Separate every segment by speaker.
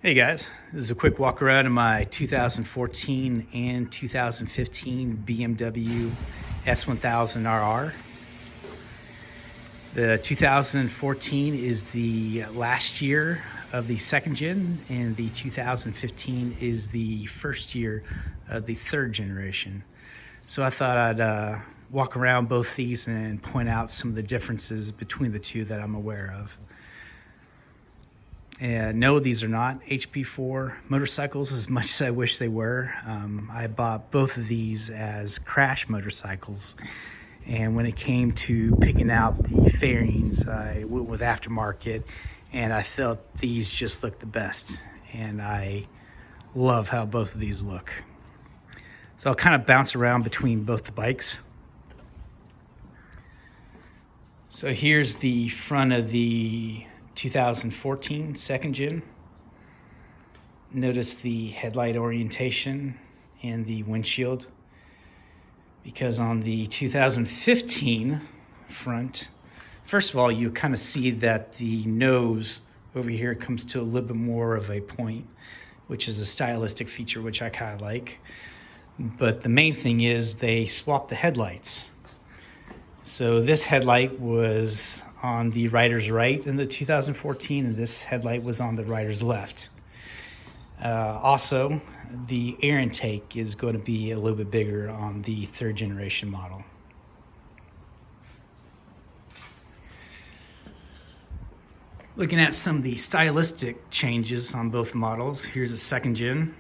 Speaker 1: Hey guys, this is a quick walk around of my 2014 and 2015 BMW S1000RR. The 2014 is the last year of the second gen, and the 2015 is the first year of the third generation. So I thought I'd walk around both these and point out some of the differences between the two that I'm aware of. And no, these are not HP4 motorcycles as much as I wish they were. I bought both of these as crash motorcycles. And when it came to picking out the fairings, I went with aftermarket, and I felt these just looked the best. And I love how both of these look. So I'll kind of bounce around between both the bikes. So here's the front of the 2014 second gen. Notice the headlight orientation and the windshield, because on the 2015 front, first of all, you kind of see that the nose over here comes to a little bit more of a point, which is a stylistic feature which I kind of like. But the main thing is they swapped the headlights. So this headlight was on the rider's right in the 2014, and this headlight was on the rider's left. Also, the air intake is going to be a little bit bigger on the third generation model. Looking at some of the stylistic changes on both models, here's a second gen.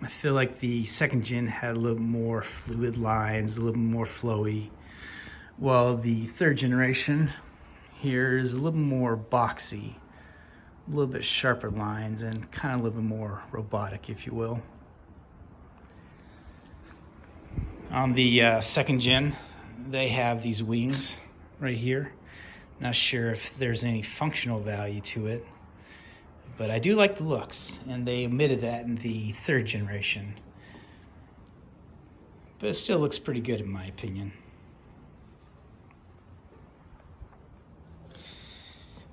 Speaker 1: I feel like the second gen had a little more fluid lines, a little more flowy, while the third generation here is a little more boxy, a little bit sharper lines, and kind of a little bit more robotic, if you will. On the second gen, they have these wings right here. Not sure if there's any functional value to it, but I do like the looks, and they omitted that in the third generation. But it still looks pretty good in my opinion.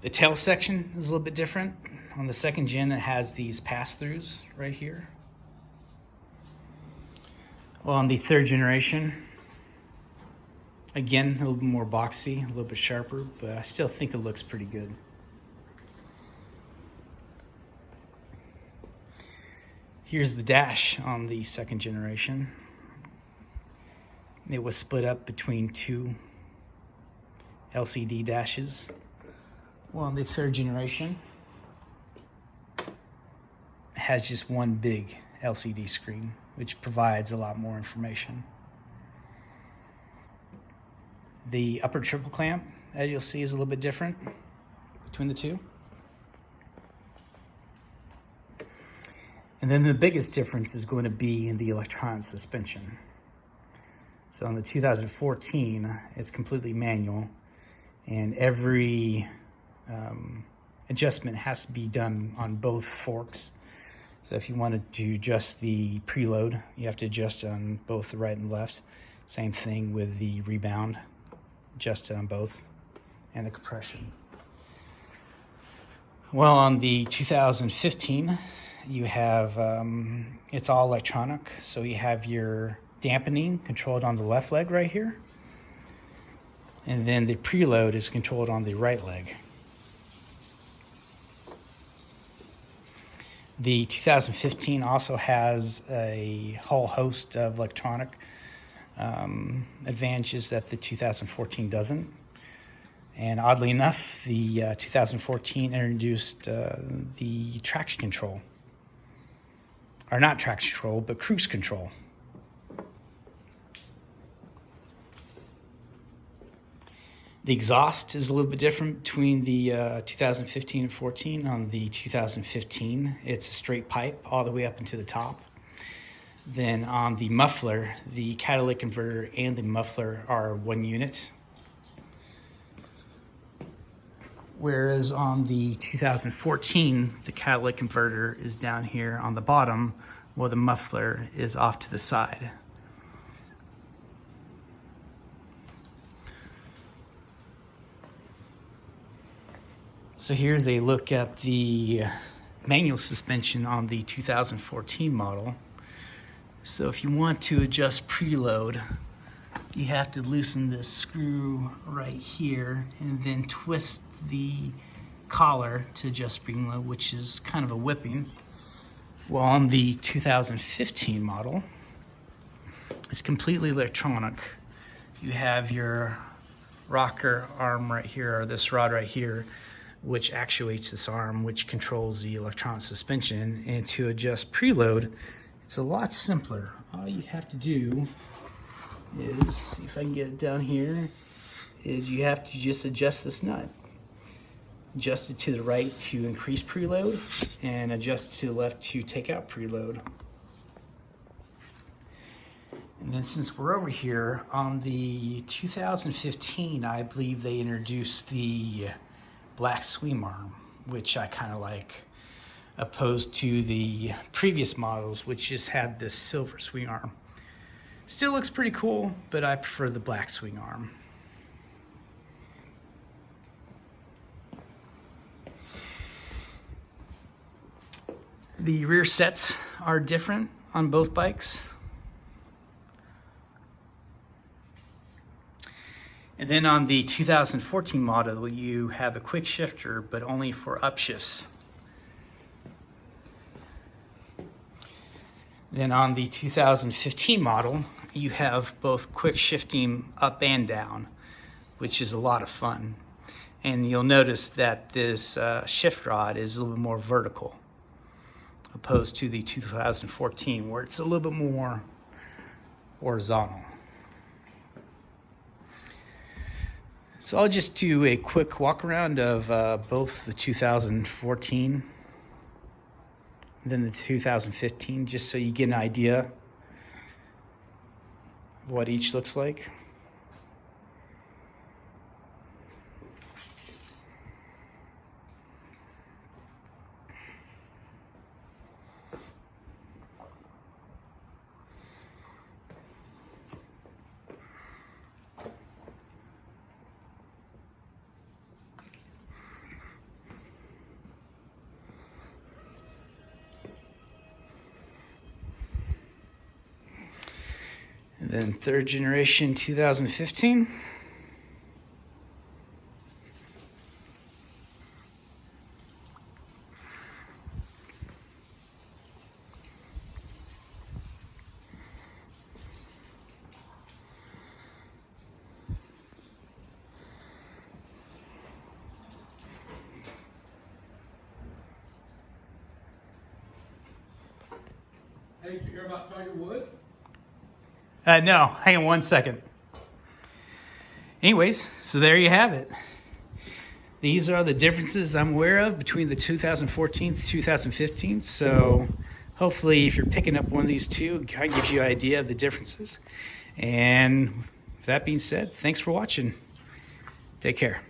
Speaker 1: The tail section is a little bit different. On the second gen, it has these pass-throughs right here. Well, on the third generation, again, a little bit more boxy, a little bit sharper, but I still think it looks pretty good. Here's the dash on the second generation. It was split up between two LCD dashes. Well, the third generation has just one big LCD screen, which provides a lot more information. The upper triple clamp, as you'll see, is a little bit different between the two. And then the biggest difference is going to be in the electronic suspension. So in the 2014, it's completely manual, and every adjustment has to be done on both forks. So if you wanted to adjust the preload, you have to adjust on both the right and left. Same thing with the rebound, adjust it on both, and the compression. Well, on the 2015, you have, it's all electronic. So you have your dampening controlled on the left leg right here. And then the preload is controlled on the right leg. The 2015 also has a whole host of electronic advantages that the 2014 doesn't. And oddly enough, the 2014 introduced the traction control. Or not traction control, but cruise control. The exhaust is a little bit different between the 2015 and 14. On the 2015, it's a straight pipe all the way up into the top. Then on the muffler, the catalytic converter and the muffler are one unit. Whereas on the 2014, the catalytic converter is down here on the bottom, while the muffler is off to the side. So here's a look at the manual suspension on the 2014 model. So if you want to adjust preload, you have to loosen this screw right here and then twist the collar to adjust preload, which is kind of a whipping. Well, on the 2015 model, it's completely electronic. You have your rocker arm right here, or this rod right here, which actuates this arm, which controls the electronic suspension. And to adjust preload, it's a lot simpler. All you have to do is, see if I can get it down here, is you have to just adjust this nut. Adjust it to the right to increase preload, and adjust to the left to take out preload. And then since we're over here, on the 2015, I believe they introduced the black swing arm, which I kind of like, opposed to the previous models, which just had this silver swing arm. Still looks pretty cool, but I prefer the black swing arm. The rear sets are different on both bikes. And then on the 2014 model, you have a quick shifter, but only for upshifts. Then on the 2015 model, you have both quick shifting up and down, which is a lot of fun. And you'll notice that this shift rod is a little bit more vertical, opposed to the 2014, where it's a little bit more horizontal. So I'll just do a quick walk around of both the 2014 and then the 2015, just so you get an idea of what each looks like. And then third generation 2015.
Speaker 2: Hey, did you hear about Tiger Woods?
Speaker 1: No, hang on one second. Anyways, so there you have it. These are the differences I'm aware of between the 2014 and 2015. So hopefully if you're picking up one of these two, it kind of gives you an idea of the differences. And with that being said, thanks for watching. Take care.